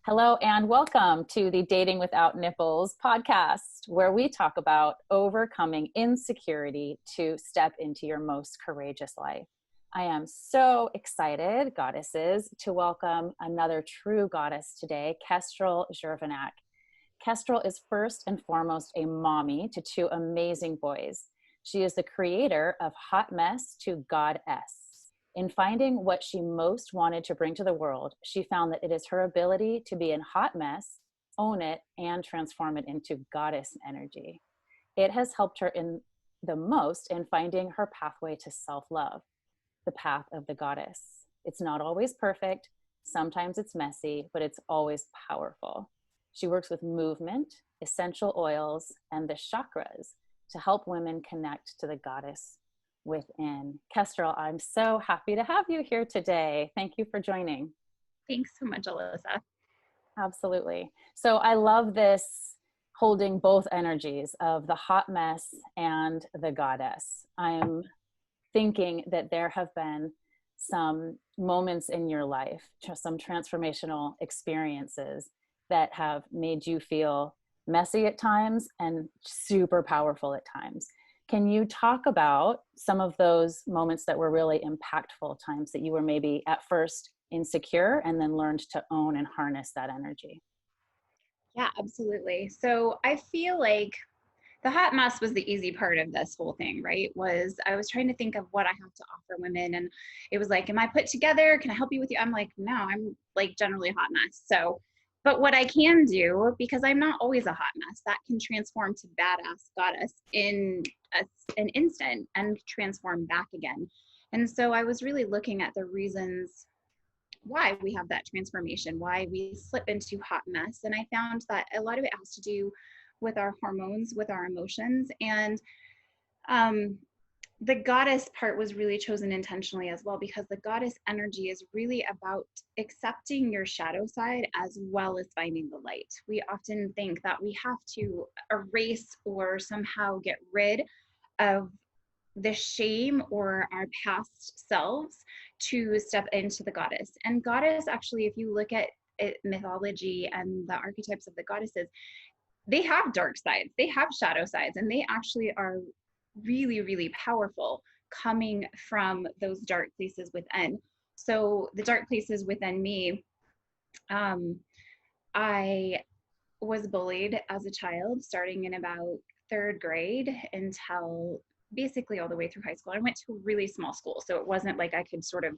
Hello and welcome to the Dating Without Nipples podcast, where we talk about overcoming insecurity to step into your most courageous life. I am so excited, goddesses, to welcome another true goddess today, Kestrel Cservenak. Kestrel is first and foremost a mommy to two amazing boys. She is the creator of Hot Mess to Goddess. In finding what she most wanted to bring to the world, she found that it is her ability to be in hot mess, own it, and transform it into goddess energy. It has helped her in the most in finding her pathway to self-love, the path of the goddess. It's not always perfect. Sometimes it's messy, but it's always powerful. She works with movement, essential oils, and the chakras to help women connect to the goddess within. Kestrel, I'm so happy to have you here today. Thank you for joining. Thanks so much, Alissa. Absolutely. So I love this holding both energies of the hot mess and the goddess. I'm thinking that there have been some moments in your life, some transformational experiences that have made you feel messy at times and super powerful at times. Can you talk about some of those moments that were really impactful, times that you were maybe at first insecure and then learned to own and harness that energy? Yeah, absolutely. So I feel like the hot mess was the easy part of this whole thing, right? I was trying to think of what I have to offer women. And it was like, am I put together? Can I help you with you? I'm like, no, I'm like generally a hot mess. But what I can do, because I'm not always a hot mess, that can transform to badass goddess in an instant and transform back again. And so I was really looking at the reasons why we have that transformation, why we slip into hot mess. And I found that a lot of it has to do with our hormones, with our emotions. And the goddess part was really chosen intentionally as well, because the goddess energy is really about accepting your shadow side as well as finding the light. We often think that we have to erase or somehow get rid of the shame or our past selves to step into the goddess. And goddess, actually, if you look at mythology and the archetypes of the goddesses, they have dark sides, they have shadow sides, and they actually are really, really powerful coming from those dark places within. So the dark places within me, I was bullied as a child, starting in about third grade until basically all the way through high school. I went to a really small school, so it wasn't like I could sort of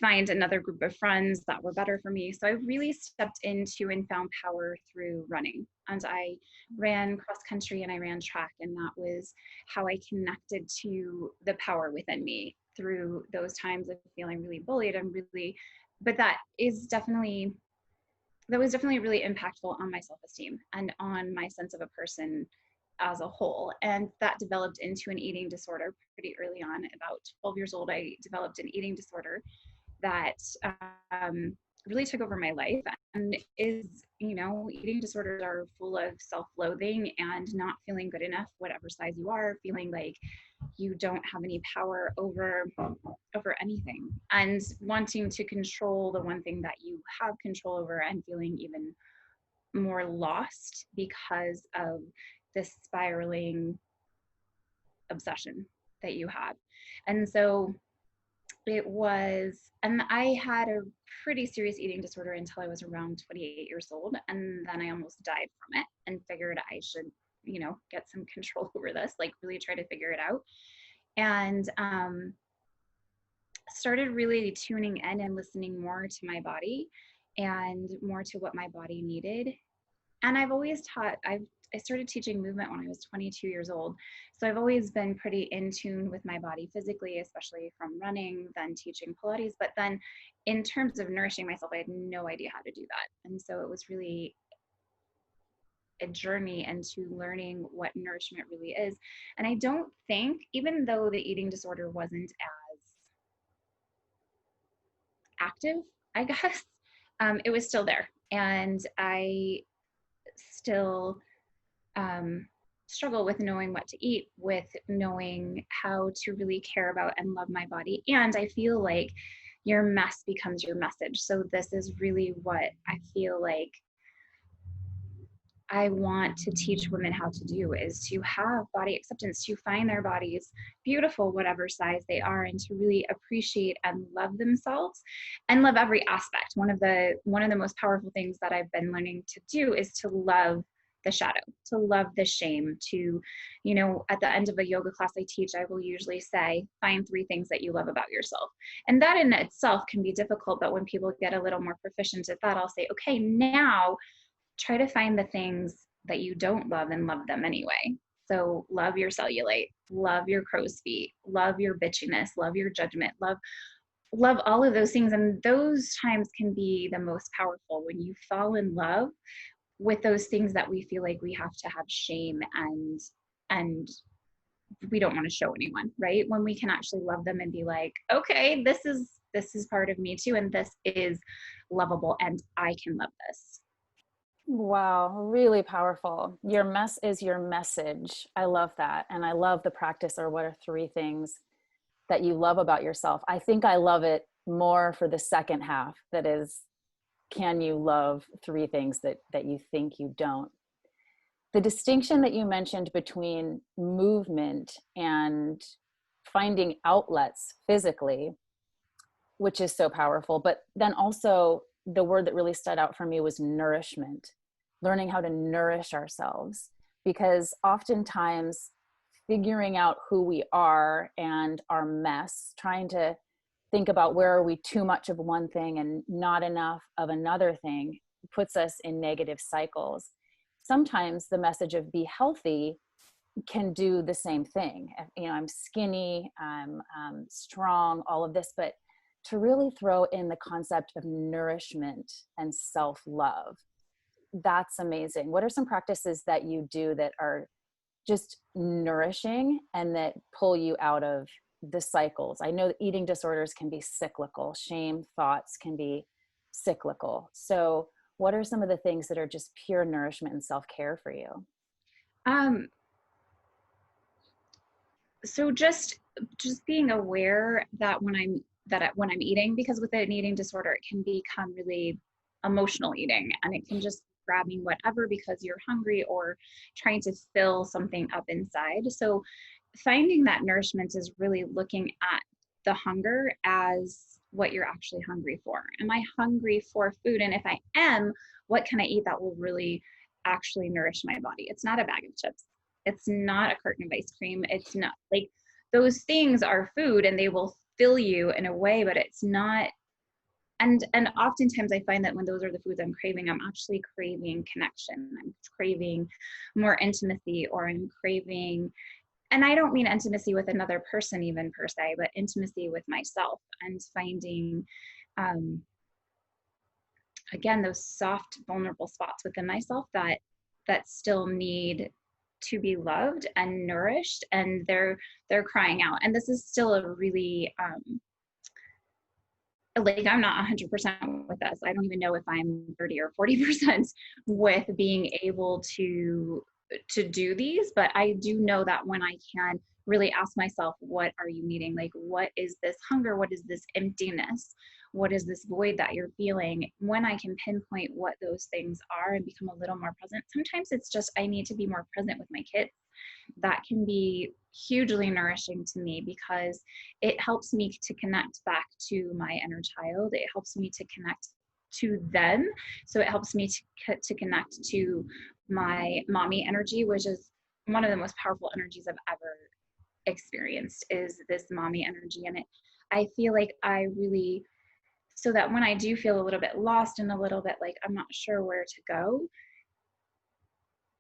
find another group of friends that were better for me. So I really stepped into and found power through running. And I ran cross country and I ran track. And that was how I connected to the power within me through those times of feeling really bullied and but that was definitely really impactful on my self-esteem and on my sense of a person as a whole. And that developed into an eating disorder pretty early on. About 12 years old, I developed an eating disorder that really took over my life, and eating disorders are full of self-loathing and not feeling good enough, whatever size you are, feeling like you don't have any power over anything, and wanting to control the one thing that you have control over, and feeling even more lost because of this spiraling obsession that you have. And so and I had a pretty serious eating disorder until I was around 28 years old. And then I almost died from it and figured I should, get some control over this, like really try to figure it out. And started really tuning in and listening more to my body and more to what my body needed. And I started teaching movement when I was 22 years old. So I've always been pretty in tune with my body physically, especially from running, then teaching Pilates. But then in terms of nourishing myself, I had no idea how to do that. And so it was really a journey into learning what nourishment really is. And I don't think, even though the eating disorder wasn't as active, I guess, it was still there. And I still struggle with knowing what to eat, with knowing how to really care about and love my body. And I feel like your mess becomes your message. So this is really what I feel like I want to teach women how to do, is to have body acceptance, to find their bodies beautiful, whatever size they are, and to really appreciate and love themselves and love every aspect. One of the most powerful things that I've been learning to do is to love the shadow, to love the shame, to, you know, at the end of a yoga class I teach, I will usually say, find 3 things that you love about yourself. And that in itself can be difficult, but when people get a little more proficient at that, I'll say, okay, now try to find the things that you don't love and love them anyway. So love your cellulite, love your crow's feet, love your bitchiness, love your judgment, love all of those things. And those times can be the most powerful, when you fall in love with those things that we feel like we have to have shame and we don't want to show anyone, right? When we can actually love them and be like, okay, this is part of me too, and this is lovable, and I can love this. Wow, really powerful. Your mess is your message. I love that. And I love the practice, or what are 3 things that you love about yourself. I think I love it more for the second half. That is, can you love 3 things that you think you don't? The distinction that you mentioned between movement and finding outlets physically, which is so powerful, but then also the word that really stood out for me was nourishment, learning how to nourish ourselves, because oftentimes figuring out who we are and our mess, trying to think about where are we too much of one thing and not enough of another thing, puts us in negative cycles. Sometimes the message of be healthy can do the same thing. You know, I'm skinny, I'm strong, all of this, but to really throw in the concept of nourishment and self-love, that's amazing. What are some practices that you do that are just nourishing and that pull you out of the cycles? I know that eating disorders can be cyclical. Shame thoughts can be cyclical. So what are some of the things that are just pure nourishment and self-care for you? Um, so just being aware that when I'm eating, because with an eating disorder, it can become really emotional eating, and it can just grabbing whatever because you're hungry or trying to fill something up inside. So finding that nourishment is really looking at the hunger as what you're actually hungry for. Am I hungry for food? And if I am, what can I eat that will really actually nourish my body? It's not a bag of chips. It's not a carton of ice cream. It's not like, those things are food and they will fill you in a way, but it's not. And oftentimes I find that when those are the foods I'm craving, I'm actually craving connection. I'm craving more intimacy, or I'm craving, and I don't mean intimacy with another person even per se, but intimacy with myself, and finding, again, those soft, vulnerable spots within myself that still need to be loved and nourished, and they're crying out. And this is still a really, like, I'm not 100% with this. I don't even know if I'm 30 or 40% with being able to do these, but I do know that when I can really ask myself, what are you needing? Like, what is this hunger? What is this emptiness? What is this void that you're feeling? When I can pinpoint what those things are and become a little more present, sometimes it's just, I need to be more present with my kids. That can be hugely nourishing to me, because it helps me to connect back to my inner child. It helps me to connect to them. So it helps me to connect to my mommy energy, which is one of the most powerful energies I've ever experienced, is this mommy energy. And I feel like I really, so that when I do feel a little bit lost and a little bit like I'm not sure where to go,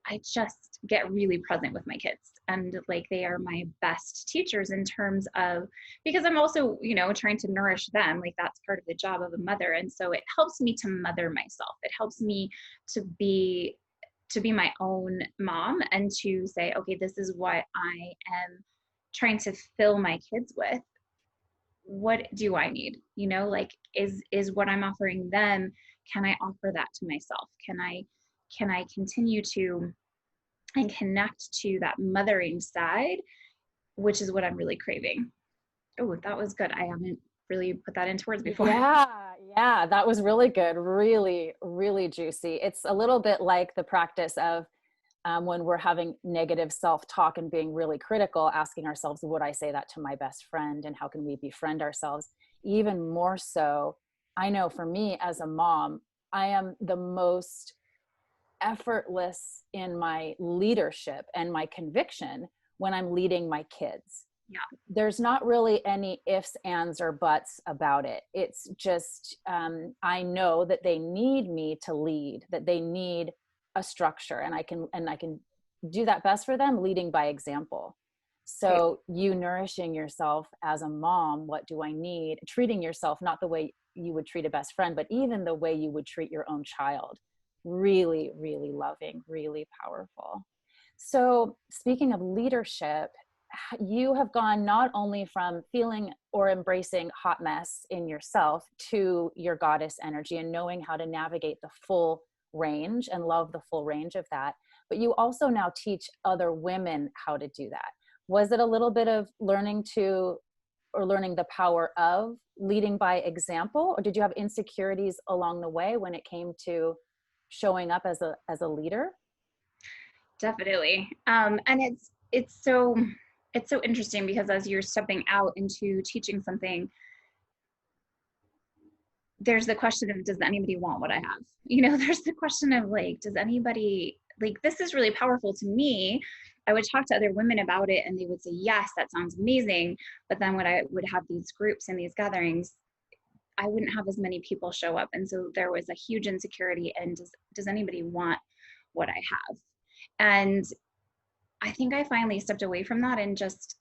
I just get really present with my kids, and like, they are my best teachers in terms of, because I'm also, you know, trying to nourish them. Like, that's part of the job of a mother. And so it helps me to mother myself. It helps me to be my own mom, and to say, okay, this is what I am trying to fill my kids with. What do I need? You know, like, is what I'm offering them, can I offer that to myself? Can I continue to and connect to that mothering side, which is what I'm really craving. Oh, that was good. really put that into words before. Yeah, that was really good. Really, really juicy. It's a little bit like the practice of when we're having negative self-talk and being really critical, asking ourselves, would I say that to my best friend? And how can we befriend ourselves? Even more so, I know for me as a mom, I am the most effortless in my leadership and my conviction when I'm leading my kids. Yeah. There's not really any ifs, ands, or buts about it. It's just, I know that they need me to lead, that they need a structure, and I can do that best for them leading by example. So you nourishing yourself as a mom, what do I need? Treating yourself not the way you would treat a best friend, but even the way you would treat your own child. Really, really loving, really powerful. So speaking of leadership, you have gone not only from feeling or embracing hot mess in yourself to your goddess energy and knowing how to navigate the full range and love the full range of that, but you also now teach other women how to do that. Was it a little bit of learning the power of leading by example, or did you have insecurities along the way when it came to showing up as a leader? Definitely. And it's so interesting because as you're stepping out into teaching something, there's the question of, does anybody want what I have? You know, there's the question of like, does anybody, like, this is really powerful to me. I would talk to other women about it and they would say, yes, that sounds amazing. But then when I would have these groups and these gatherings, I wouldn't have as many people show up. And so there was a huge insecurity. And does anybody want what I have? And I think I finally stepped away from that and just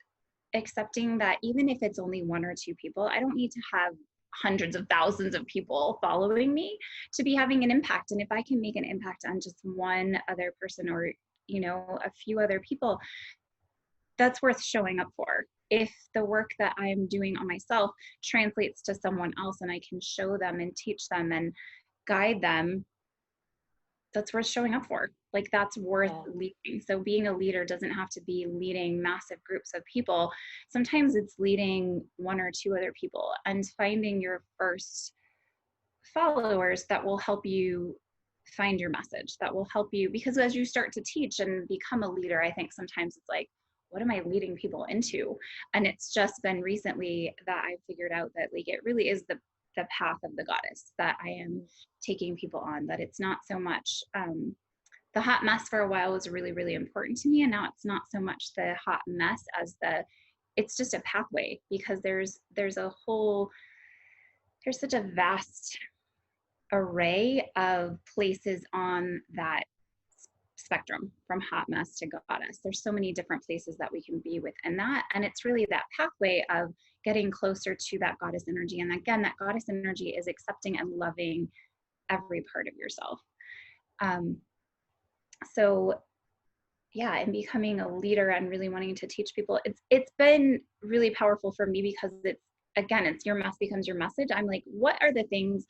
accepting that even if it's only one or two people, I don't need to have hundreds of thousands of people following me to be having an impact. And if I can make an impact on just one other person or, you know, a few other people, that's worth showing up for. If the work that I'm doing on myself translates to someone else and I can show them and teach them and guide them, that's worth showing up for. Like, that's worth leading. So being a leader doesn't have to be leading massive groups of people. Sometimes it's leading one or two other people and finding your first followers that will help you find your message, that will help you, because as you start to teach and become a leader, I think sometimes it's like, what am I leading people into? And it's just been recently that I've figured out that like it really is the path of the goddess that I am taking people on, that it's not so much the hot mess for a while was really, really important to me. And now it's not so much the hot mess as it's just a pathway, because there's such a vast array of places on that spectrum from hot mess to goddess. There's so many different places that we can be within that. And it's really that pathway of getting closer to that goddess energy. And again, that goddess energy is accepting and loving every part of yourself. So yeah, and becoming a leader and really wanting to teach people, it's been really powerful for me, because it's your mess becomes your message. I'm like, what are the things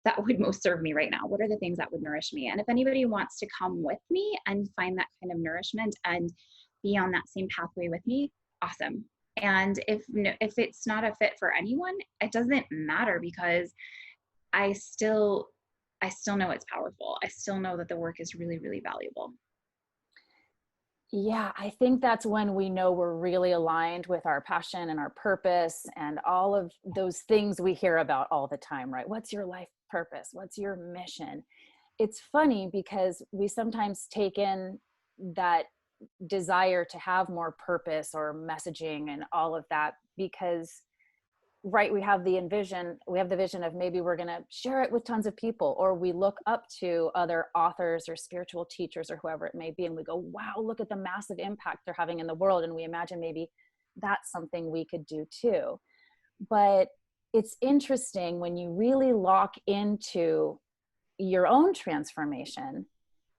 that would most serve me right now? What are the things that would nourish me? And if anybody wants to come with me and find that kind of nourishment and be on that same pathway with me, awesome. And if it's not a fit for anyone, it doesn't matter, because I still know it's powerful. I still know that the work is really, really valuable. Yeah, I think that's when we know we're really aligned with our passion and our purpose and all of those things we hear about all the time, right? What's your life purpose? What's your mission? It's funny because we sometimes take in that desire to have more purpose or messaging and all of that because, right, we have the vision of maybe we're going to share it with tons of people, or we look up to other authors or spiritual teachers or whoever it may be, and we go, wow, look at the massive impact they're having in the world, and we imagine maybe that's something we could do too. But it's interesting when you really lock into your own transformation,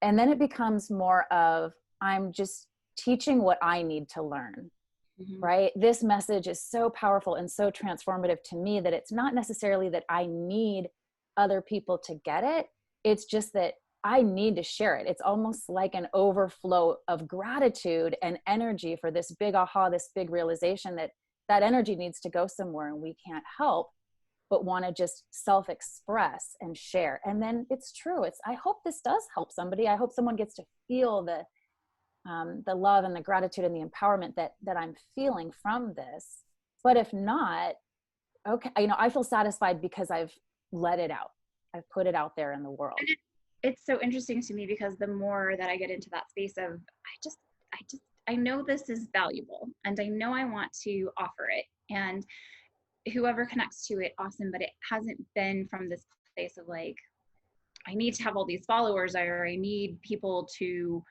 and then it becomes more of, I'm just teaching what I need to learn. Mm-hmm. Right? This message is so powerful and so transformative to me that it's not necessarily that I need other people to get it. It's just that I need to share it. It's almost like an overflow of gratitude and energy for this big aha, this big realization that that energy needs to go somewhere, and we can't help but want to just self-express and share. And then it's true. I hope this does help somebody. I hope someone gets to feel the love and the gratitude and the empowerment that I'm feeling from this. But if not, okay, I feel satisfied because I've let it out. I've put it out there in the world. It's so interesting to me, because the more that I get into that space of, I know this is valuable, and I know I want to offer it, and whoever connects to it, awesome. But it hasn't been from this place of like, I need to have all these followers, or I need people to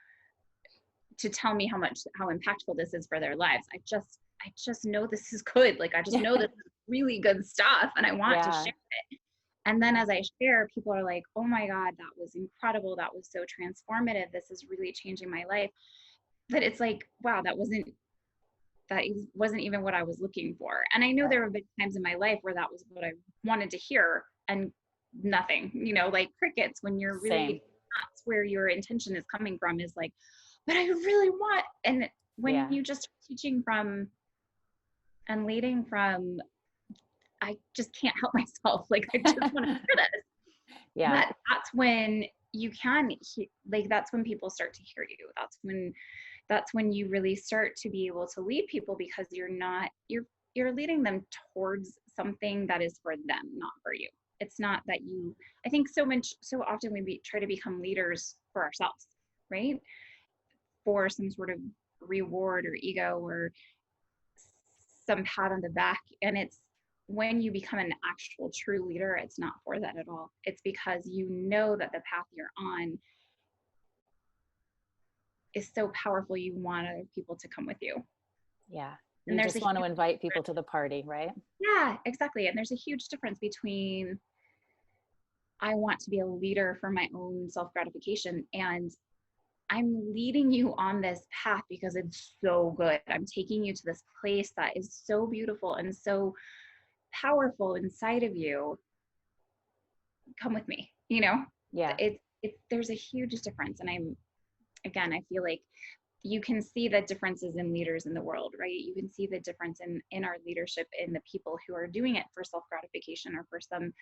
tell me how impactful this is for their lives. I just know this is good. Like, I just know this is really good stuff, and I want to share it. And then as I share, people are like, oh my God, that was incredible. That was so transformative. This is really changing my life. That it's like, wow, that wasn't even what I was looking for. And I know there have been times in my life where that was what I wanted to hear, and nothing, like crickets, when you're really, that's where your intention is coming from, is like, but I really want. And when you just teaching from and leading from, I just can't help myself. Like, I just want to hear this. Yeah. That's when you can, like, that's when people start to hear you. That's when you really start to be able to lead people, because you're leading them towards something that is for them, not for you. It's not that I think so often we try to become leaders for ourselves, right? For some sort of reward or ego or some pat on the back. And it's, when you become an actual true leader, it's not for that at all. It's because you know that the path you're on is so powerful. You want other people to come with you. Yeah. You just want to invite people to the party, right? Yeah, exactly. And there's a huge difference between, I want to be a leader for my own self-gratification, and I'm leading you on this path because it's so good. I'm taking you to this place that is so beautiful and so powerful inside of you. Come with me, Yeah. There's a huge difference. And I feel like you can see the differences in leaders in the world, right? You can see the difference in our leadership, in the people who are doing it for self-gratification or for some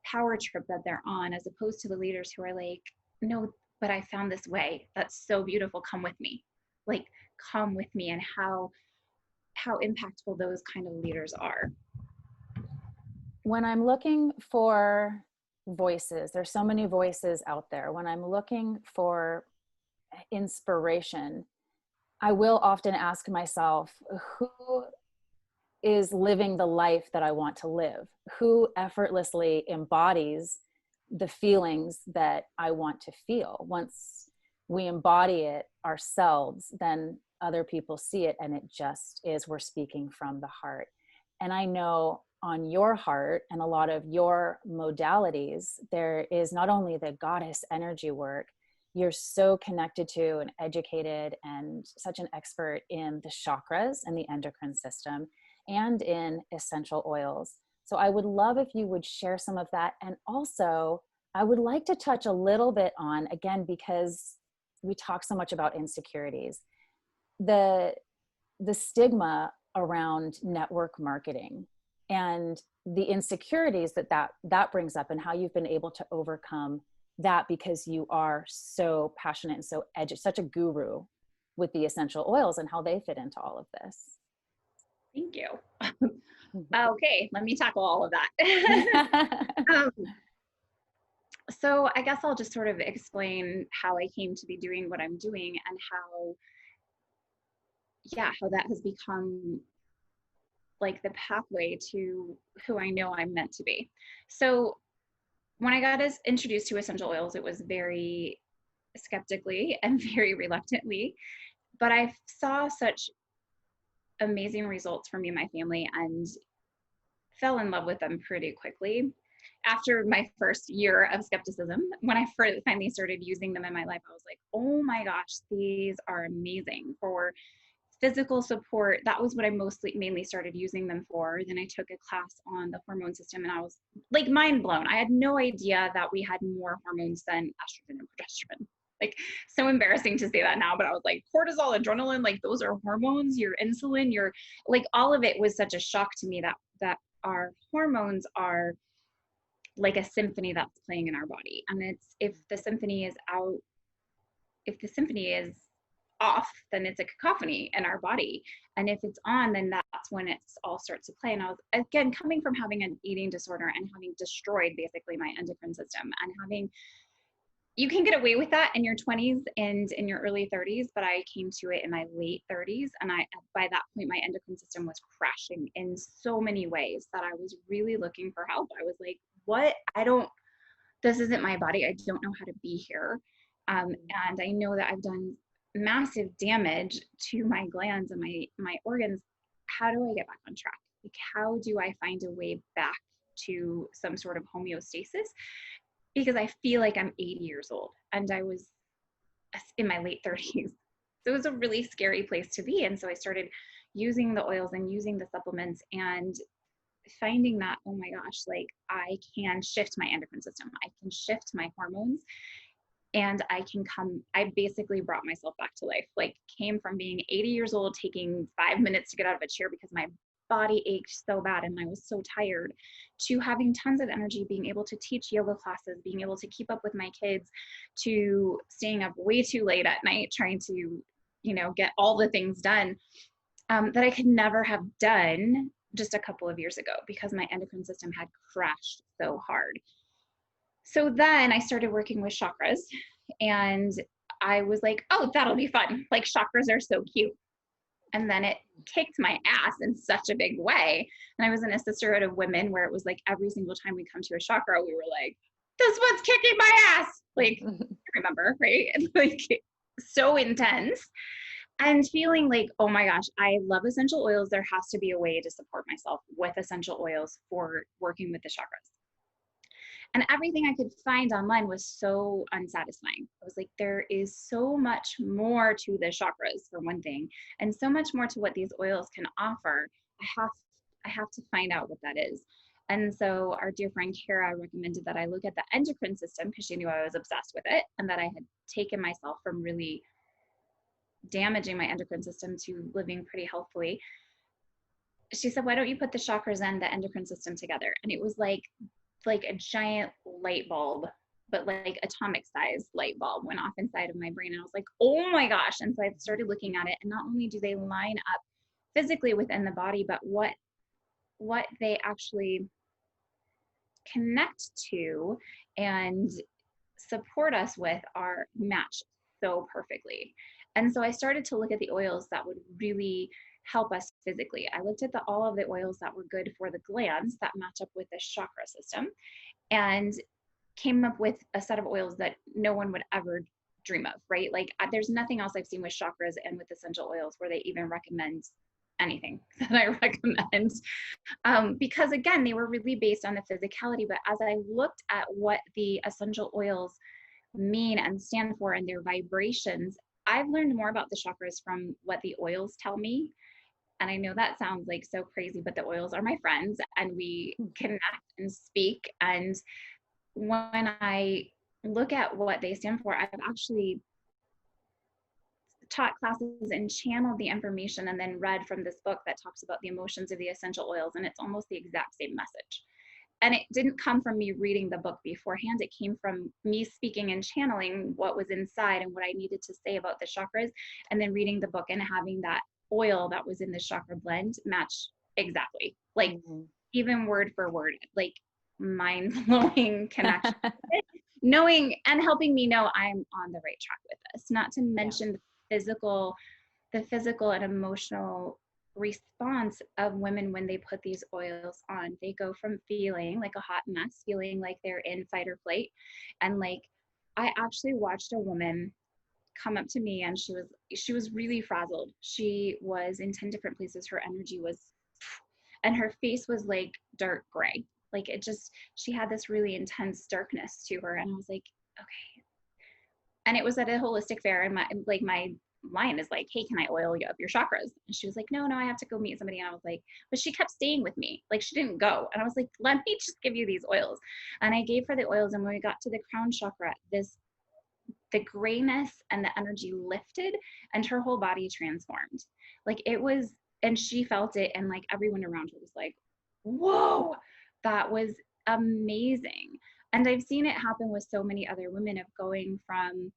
power trip that they're on, as opposed to the leaders who are like, no, but I found this way that's so beautiful. Come with me. Like, come with me. And how impactful those kind of leaders are. When I'm looking for voices, there's so many voices out there. When I'm looking for inspiration, I will often ask myself, who is living the life that I want to live? Who effortlessly embodies the feelings that I want to feel? Once we embody it ourselves, then other people see it, and it just is, we're speaking from the heart. And I know on your heart and a lot of your modalities, there is not only the goddess energy work, you're so connected to and educated and such an expert in the chakras and the endocrine system and in essential oils. So I would love if you would share some of that. And also, I would like to touch a little bit on, again, because we talk so much about insecurities, the stigma around network marketing and the insecurities that brings up, and how you've been able to overcome that, because you are so passionate and so such a guru with the essential oils and how they fit into all of this. Thank you. Okay, let me tackle all of that. So I guess I'll just sort of explain how I came to be doing what I'm doing, and how that has become like the pathway to who I know I'm meant to be. So when I got introduced to essential oils, it was very skeptically and very reluctantly, but I saw such amazing results for me and my family, and fell in love with them pretty quickly. After my first year of skepticism, when I finally started using them in my life, I was like, oh my gosh, these are amazing for physical support. That was what I mainly started using them for. Then I took a class on the hormone system, and I was like mind blown. I had no idea that we had more hormones than estrogen and progesterone. like so embarrassing to say that now, but I was like, cortisol, adrenaline, like those are hormones, your insulin, your like all of it was such a shock to me that our hormones are like a symphony that's playing in our body. And it's if the symphony is out, if the symphony is off, then it's a cacophony in our body. And if it's on, then that's when it's all starts to play. And I was, again, coming from having an eating disorder and having destroyed basically my endocrine system and having, you can get away with that in your 20s and in your early 30s, but I came to it in my late 30s. And by that point, my endocrine system was crashing in so many ways that I was really looking for help. I was like, what? This isn't my body. I don't know how to be here. And I know that I've done massive damage to my glands and my organs. How do I get back on track? Like, how do I find a way back to some sort of homeostasis? Because I feel like I'm 80 years old and I was in my late 30s. So it was a really scary place to be. And so I started using the oils and using the supplements and finding that, oh my gosh, like I can shift my endocrine system. I can shift my hormones and I basically brought myself back to life. Like came from being 80 years old, taking 5 minutes to get out of a chair because my body ached so bad and I was so tired, to having tons of energy, being able to teach yoga classes, being able to keep up with my kids, to staying up way too late at night trying to, get all the things done that I could never have done just a couple of years ago because my endocrine system had crashed so hard. So then I started working with chakras and I was like, oh, that'll be fun. Like chakras are so cute. And then it kicked my ass in such a big way. And I was in a sisterhood of women where it was like every single time we come to a chakra, we were like, this one's kicking my ass. Like, you remember, right? And like so intense. And feeling like, oh my gosh, I love essential oils. There has to be a way to support myself with essential oils for working with the chakras. And everything I could find online was so unsatisfying. I was like, there is so much more to the chakras, for one thing, and so much more to what these oils can offer. I have to find out what that is. And so our dear friend Kara recommended that I look at the endocrine system because she knew I was obsessed with it and that I had taken myself from really damaging my endocrine system to living pretty healthfully. She said, why don't you put the chakras and the endocrine system together? And it was like a giant light bulb, but like atomic size light bulb went off inside of my brain. And I was like, oh my gosh. And so I started looking at it, and not only do they line up physically within the body, but what they actually connect to and support us with are matched so perfectly. And so I started to look at the oils that would really help us physically. I looked at all of the oils that were good for the glands that match up with the chakra system and came up with a set of oils that no one would ever dream of, right? Like there's nothing else I've seen with chakras and with essential oils where they even recommend anything that I recommend. Because again, they were really based on the physicality. But as I looked at what the essential oils mean and stand for and their vibrations, I've learned more about the chakras from what the oils tell me. And I know that sounds like so crazy, but the oils are my friends and we connect and speak. And when I look at what they stand for, I've actually taught classes and channeled the information and then read from this book that talks about the emotions of the essential oils. And it's almost the exact same message. And it didn't come from me reading the book beforehand. It came from me speaking and channeling what was inside and what I needed to say about the chakras, and then reading the book and having that oil that was in the chakra blend match exactly, like even word for word, like mind-blowing connection. Knowing and helping me know I'm on the right track with this, not to mention the physical and emotional response of women when they put these oils on. They go from feeling like a hot mess, feeling like they're in fight or flight. And like, I actually watched a woman come up to me and she was really frazzled. She was in 10 different places. Her energy was, and her face was like dark gray. Like she had this really intense darkness to her. And I was like, okay. And it was at a holistic fair, and my line is like, hey, can I oil you up your chakras? And she was like, no, I have to go meet somebody. And I was like, but she kept staying with me. Like she didn't go. And I was like, let me just give you these oils. And I gave her the oils. And when we got to the crown chakra, this the grayness and the energy lifted and her whole body transformed. Like it was, and she felt it, and like everyone around her was like, whoa, that was amazing. And I've seen it happen with so many other women of going from,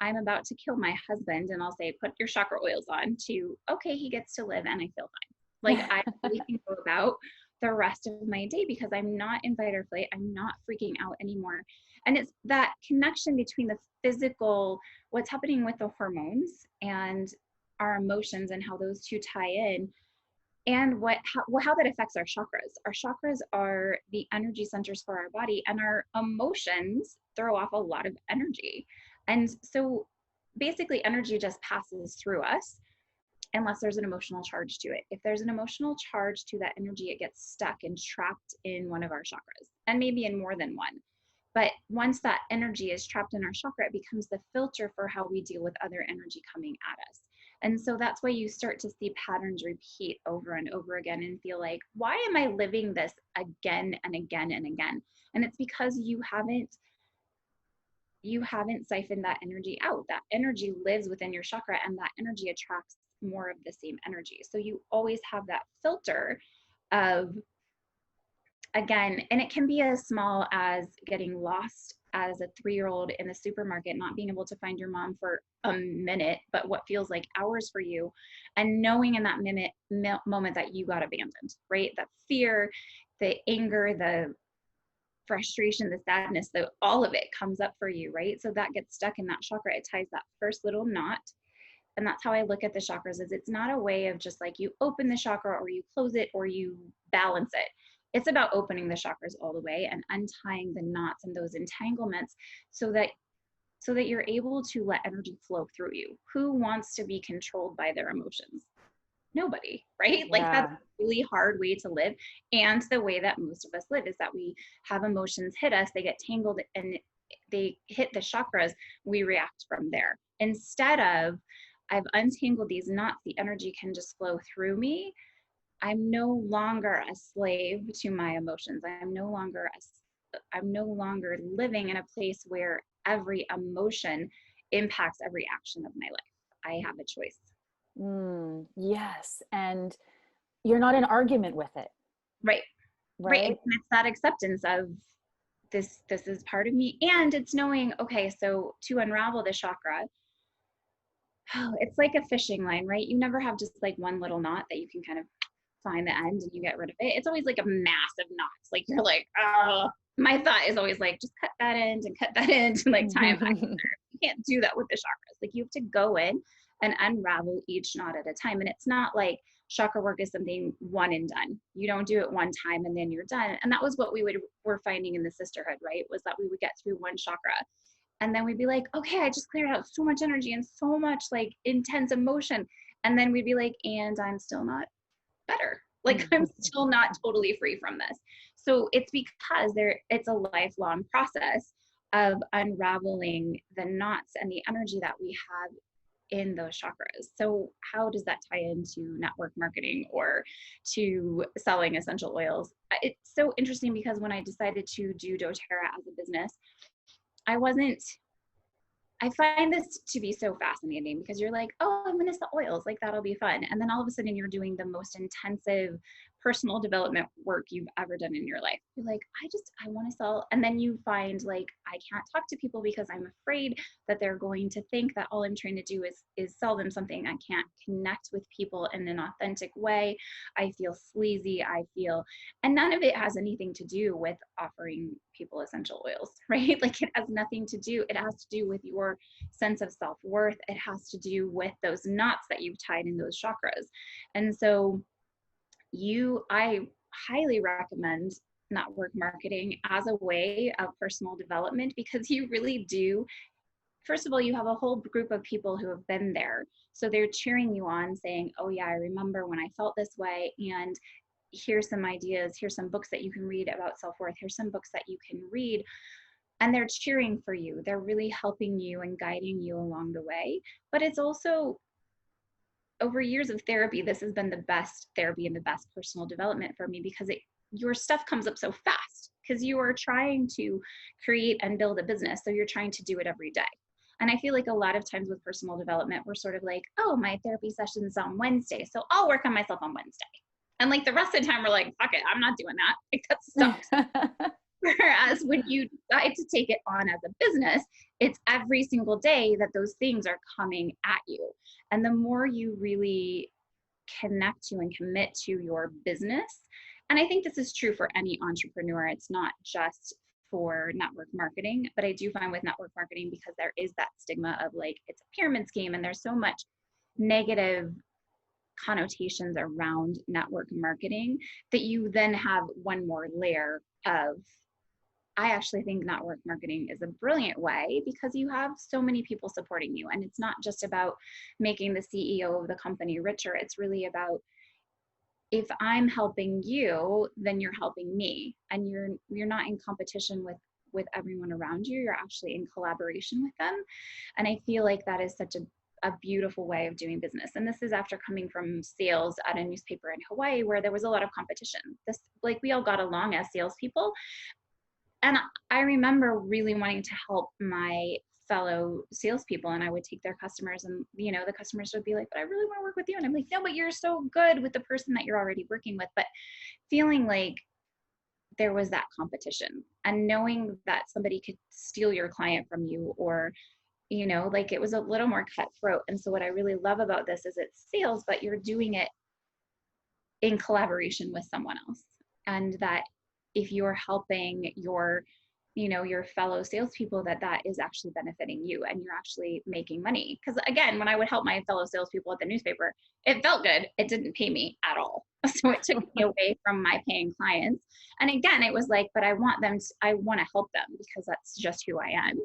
I'm about to kill my husband, and I'll say, put your chakra oils on, to, okay, he gets to live and I feel fine. Like I really can go about the rest of my day because I'm not in fight or flight. I'm not freaking out anymore. And it's that connection between the physical, what's happening with the hormones, and our emotions, and how those two tie in, and how that affects our chakras. Our chakras are the energy centers for our body, and our emotions throw off a lot of energy. And so basically energy just passes through us unless there's an emotional charge to it. If there's an emotional charge to that energy, it gets stuck and trapped in one of our chakras, and maybe in more than one. But once that energy is trapped in our chakra, it becomes the filter for how we deal with other energy coming at us. And so that's why you start to see patterns repeat over and over again and feel like, why am I living this again and again and again? And it's because you haven't siphoned that energy out. That energy lives within your chakra, and that energy attracts more of the same energy. So you always have that filter of, again, and it can be as small as getting lost as a 3-year-old in the supermarket, not being able to find your mom for a minute, but what feels like hours for you, and knowing in that moment that you got abandoned, right? That fear, the anger, the frustration, the sadness, all of it comes up for you, right? So that gets stuck in that chakra. It ties that first little knot. And that's how I look at the chakras, is it's not a way of just like you open the chakra or you close it or you balance it. It's about opening the chakras all the way and untying the knots and those entanglements so that you're able to let energy flow through you. Who wants to be controlled by their emotions? Nobody, right? Like that's a really hard way to live. And the way that most of us live is that we have emotions hit us, they get tangled and they hit the chakras, we react from there. Instead of, I've untangled these knots, the energy can just flow through me. I'm no longer a slave to my emotions. I'm no longer living in a place where every emotion impacts every action of my life. I have a choice. Yes. And you're not in argument with it. Right. Right. And it's that acceptance of this is part of me. And it's knowing, okay, so to unravel the chakra, it's like a fishing line, right? You never have just like one little knot that you can kind of find the end and you get rid of it. It's always like a massive knots. Like you're like, oh, my thought is always like, just cut that end and cut that end and like time. You can't do that with the chakras. Like you have to go in and unravel each knot at a time. And it's not like chakra work is something one and done. You don't do it one time and then you're done. And that was what were finding in the sisterhood, right? Was that we would get through one chakra and then we'd be like, okay, I just cleared out so much energy and so much like intense emotion. And then we'd be like, and I'm still not better. Like I'm still not totally free from this. So it's because it's a lifelong process of unraveling the knots and the energy that we have in those chakras. So how does that tie into network marketing or to selling essential oils? It's so interesting because when I decided to do doTERRA as a business, I find this to be so fascinating because you're like, oh, I'm going to sell oils. Like that'll be fun. And then all of a sudden you're doing the most intensive personal development work you've ever done in your life. You're like, I want to sell. And then you find like, I can't talk to people because I'm afraid that they're going to think that all I'm trying to do is sell them something. I can't connect with people in an authentic way. I feel sleazy. And none of it has anything to do with offering people essential oils, right? Like it has nothing to do. It has to do with your sense of self-worth. It has to do with those knots that you've tied in those chakras. And so I highly recommend network marketing as a way of personal development because you really do. First of all, you have a whole group of people who have been there. So they're cheering you on saying, oh yeah, I remember when I felt this way. And here's some ideas. Here's some books that you can read about self-worth. Here's some books that you can read. And they're cheering for you. They're really helping you and guiding you along the way. But it's also, over years of therapy, this has been the best therapy and the best personal development for me because your stuff comes up so fast because you are trying to create and build a business. So you're trying to do it every day. And I feel like a lot of times with personal development, we're sort of like, oh, my therapy session's on Wednesday, so I'll work on myself on Wednesday. And like the rest of the time, we're like, fuck it, I'm not doing that. Like that sucks. Whereas when you decide to take it on as a business, it's every single day that those things are coming at you. And the more you really connect to and commit to your business, and I think this is true for any entrepreneur, it's not just for network marketing, but I do find with network marketing, because there is that stigma of like, it's a pyramid scheme and there's so much negative connotations around network marketing, that you then have one more layer of, I actually think network marketing is a brilliant way because you have so many people supporting you. And it's not just about making the CEO of the company richer. It's really about, if I'm helping you, then you're helping me. And you're not in competition with everyone around you. You're actually in collaboration with them. And I feel like that is such a beautiful way of doing business. And this is after coming from sales at a newspaper in Hawaii, where there was a lot of competition. Like we all got along as salespeople. And I remember really wanting to help my fellow salespeople, and I would take their customers, and the customers would be like, but I really want to work with you. And I'm like, no, but you're so good with the person that you're already working with. But feeling like there was that competition, and knowing that somebody could steal your client from you, or like it was a little more cutthroat. And so what I really love about this is it's sales, but you're doing it in collaboration with someone else. And that if you're helping your fellow salespeople, that is actually benefiting you and you're actually making money. Because again, when I would help my fellow salespeople at the newspaper, it felt good. It didn't pay me at all. So it took me away from my paying clients. And again, it was like, but I want to help them because that's just who I am.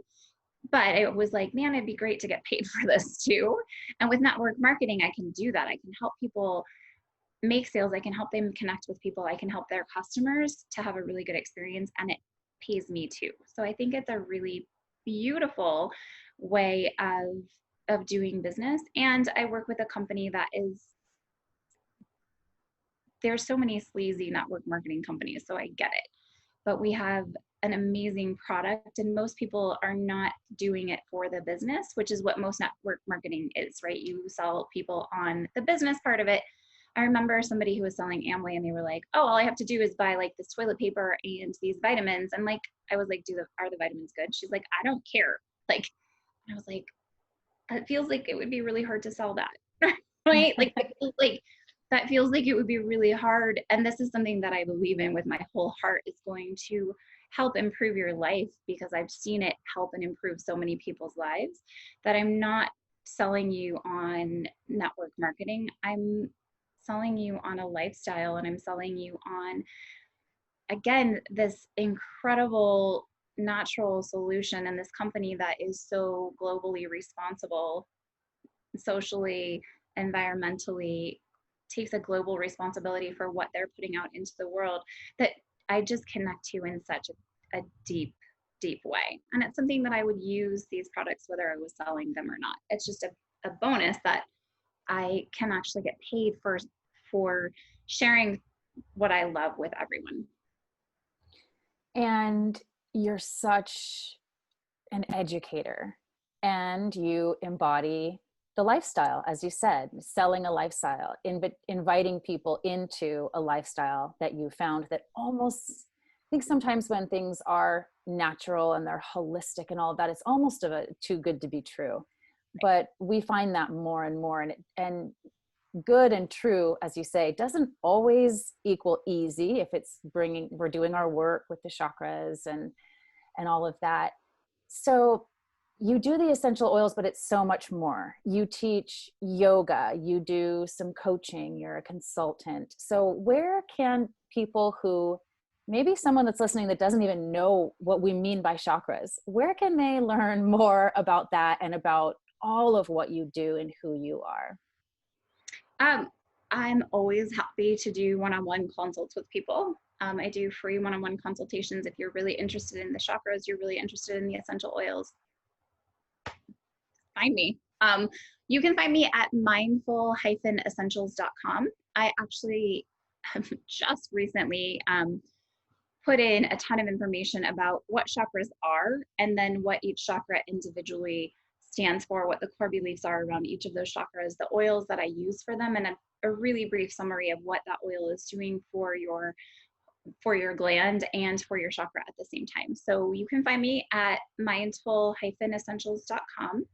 But it was like, man, it'd be great to get paid for this too. And with network marketing, I can do that. I can help people make sales. I can help them connect with people. I can help their customers to have a really good experience, and it pays me too. So I think it's a really beautiful way of doing business. And I work with a company that there's so many sleazy network marketing companies, so I get it. But we have an amazing product, and most people are not doing it for the business, which is what most network marketing is, right? You sell people on the business part of it. I remember somebody who was selling Amway, and they were like, oh, all I have to do is buy like this toilet paper and these vitamins. And like, I was like, are the vitamins good? She's like, I don't care. Like, and I was like, it feels like it would be really hard to sell that, right? Like that feels like it would be really hard. And this is something that I believe in with my whole heart, is going to help improve your life, because I've seen it help and improve so many people's lives, that I'm not selling you on network marketing. I'm selling you on a lifestyle, and I'm selling you on, again, this incredible natural solution, and this company that is so globally responsible, socially, environmentally, takes a global responsibility for what they're putting out into the world, that I just connect to in such a deep way. And it's something that I would use these products whether I was selling them or not. It's just a bonus that I can actually get paid for sharing what I love with everyone. And you're such an educator, and you embody the lifestyle, as you said, selling a lifestyle, inviting people into a lifestyle that you found that almost, I think sometimes when things are natural and they're holistic and all of that, it's almost too good to be true. But we find that more and more, and good and true, as you say, doesn't always equal easy. If we're doing our work with the chakras and all of that. So you do the essential oils, but it's so much more. You teach yoga, you do some coaching, you're a consultant. So where can people who, maybe someone that's listening that doesn't even know what we mean by chakras, where can they learn more about that and about all of what you do and who you are? I'm always happy to do one-on-one consults with people. I do free one-on-one consultations. If you're really interested in the chakras, you're really interested in the essential oils, find me. You can find me at mindful-essentials.com. I actually have just recently put in a ton of information about what chakras are, and then what each chakra individually stands for, what the core beliefs are around each of those chakras, the oils that I use for them, and a really brief summary of what that oil is doing for your gland and for your chakra at the same time. So you can find me at mindful-essentials.com.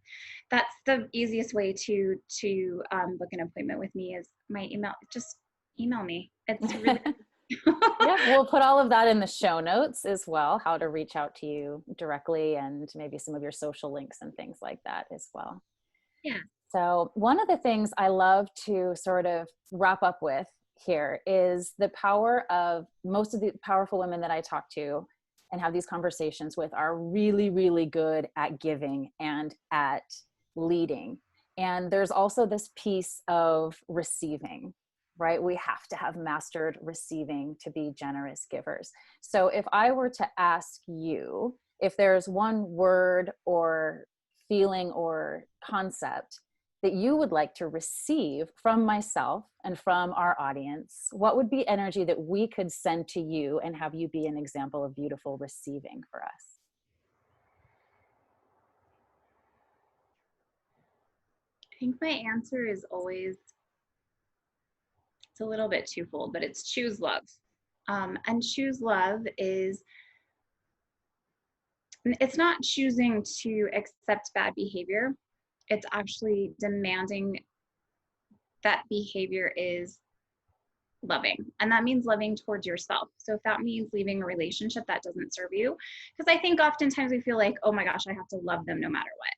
That's the easiest way to book an appointment with me, is my email. Just email me. It's really Yeah, we'll put all of that in the show notes as well, how to reach out to you directly, and maybe some of your social links and things like that as well. Yeah. So one of the things I love to sort of wrap up with here is the power of, most of the powerful women that I talk to and have these conversations with are really, really good at giving and at leading. And there's also this piece of receiving, right? We have to have mastered receiving to be generous givers. So if I were to ask you if there's one word or feeling or concept that you would like to receive from myself and from our audience, what would be energy that we could send to you and have you be an example of beautiful receiving for us? I think my answer is always, it's a little bit twofold, but it's choose love. And choose love is, it's not choosing to accept bad behavior. It's actually demanding that behavior is loving. And that means loving towards yourself. So if that means leaving a relationship that doesn't serve you, because I think oftentimes we feel like, oh my gosh, I have to love them no matter what.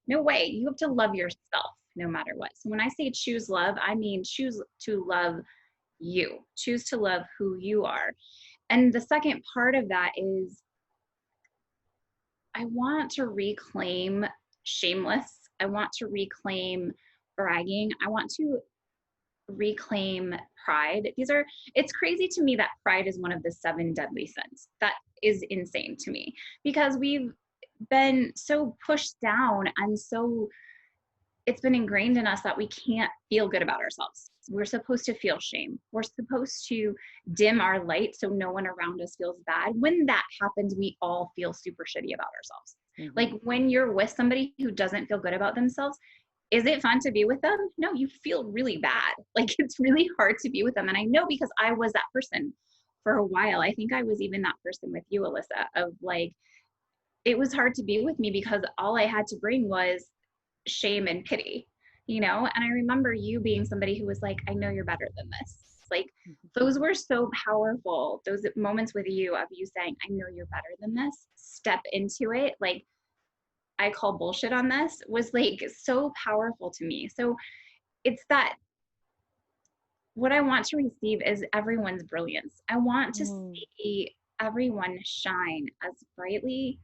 No way. You have to love yourself no matter what. So when I say choose love, I mean choose to love you. Choose to love who you are. And the second part of that is, I want to reclaim shameless. I want to reclaim bragging. I want to reclaim pride. It's crazy to me that pride is one of the 7 deadly sins. That is insane to me, because we've been so pushed down and so it's been ingrained in us that we can't feel good about ourselves. We're supposed to feel shame. We're supposed to dim our light so no one around us feels bad. When that happens, we all feel super shitty about ourselves. Mm-hmm. Like when you're with somebody who doesn't feel good about themselves, is it fun to be with them? No, you feel really bad. Like it's really hard to be with them. And I know, because I was that person for a while. I think I was even that person with you, Alissa, of like, it was hard to be with me because all I had to bring was shame and pity, And I remember you being somebody who was like, I know you're better than this. Like those were so powerful. Those moments with you of you saying, I know you're better than this, step into it. Like, I call bullshit on this, was like so powerful to me. So it's that, what I want to receive is everyone's brilliance. I want to see everyone shine as brightly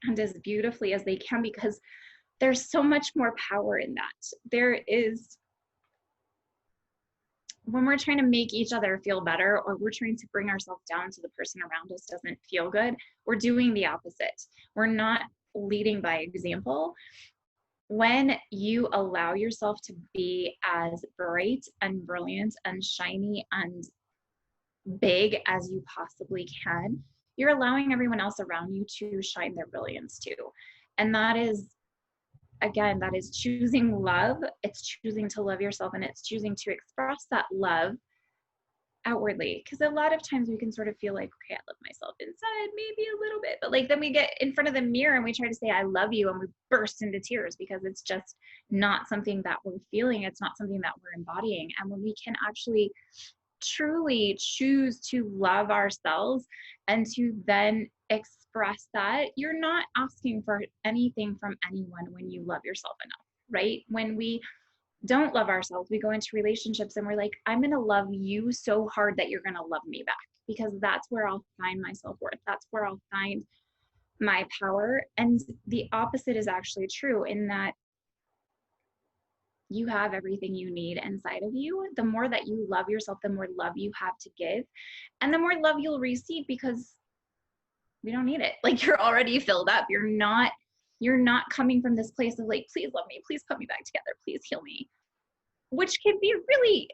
and as beautifully as they can, because there's so much more power in that. There is, when we're trying to make each other feel better, or we're trying to bring ourselves down so the person around us doesn't feel good, we're doing the opposite. We're not leading by example. When you allow yourself to be as bright and brilliant and shiny and big as you possibly can, you're allowing everyone else around you to shine their brilliance too. And that is, again, that is choosing love. It's choosing to love yourself, and it's choosing to express that love outwardly. Because a lot of times we can sort of feel like, okay, I love myself inside, maybe a little bit, but like then we get in front of the mirror and we try to say, I love you, and we burst into tears because it's just not something that we're feeling. It's not something that we're embodying. And when we can actually truly choose to love ourselves and to then express that, you're not asking for anything from anyone when you love yourself enough, right? When we don't love ourselves, we go into relationships and we're like, I'm going to love you so hard that you're going to love me back, because that's where I'll find my self-worth. That's where I'll find my power. And the opposite is actually true, in that you have everything you need inside of you. The more that you love yourself, the more love you have to give, and the more love you'll receive, because we don't need it. Like, you're already filled up. You're not coming from this place of like, please love me, please put me back together, please heal me, which can be really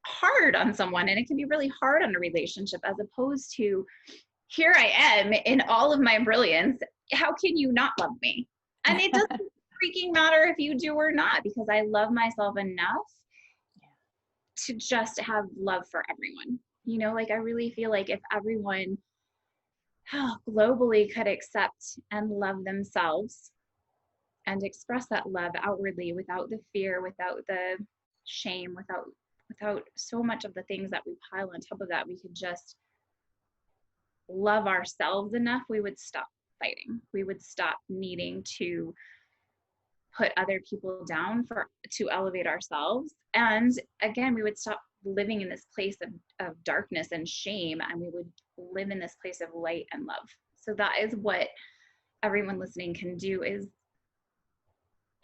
hard on someone. And it can be really hard on a relationship, as opposed to, here I am in all of my brilliance. How can you not love me? And it doesn't freaking matter if you do or not, because I love myself enough to just have love for everyone. You know, like I really feel like if everyone globally could accept and love themselves and express that love outwardly without the fear, without the shame, without so much of the things that we pile on top of that, we could just love ourselves enough, we would stop fighting. We would stop needing to put other people down to elevate ourselves. And again, we would stop living in this place of darkness and shame, and we would live in this place of light and love. So that is what everyone listening can do, is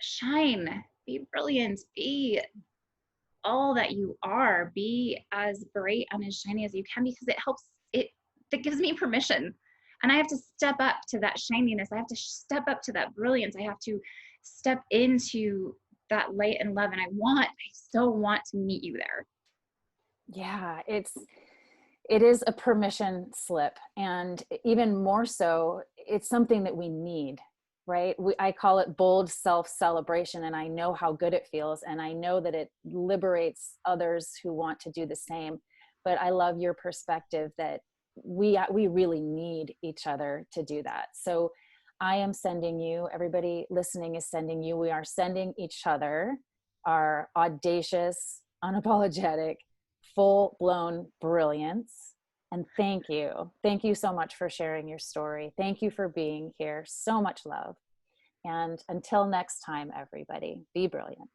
shine, be brilliant, be all that you are, be as bright and as shiny as you can, because that gives me permission. And I have to step up to that shininess. I have to step up to that brilliance. I have to step into that light and love. And I so want to meet you there. Yeah, it is a permission slip. And even more so, it's something that we need, right? I call it bold self-celebration, and I know how good it feels. And I know that it liberates others who want to do the same. But I love your perspective that we really need each other to do that. So I am sending you, everybody listening is sending you, we are sending each other our audacious, unapologetic, full-blown brilliance. And thank you. Thank you so much for sharing your story. Thank you for being here. So much love. And until next time, everybody, be brilliant.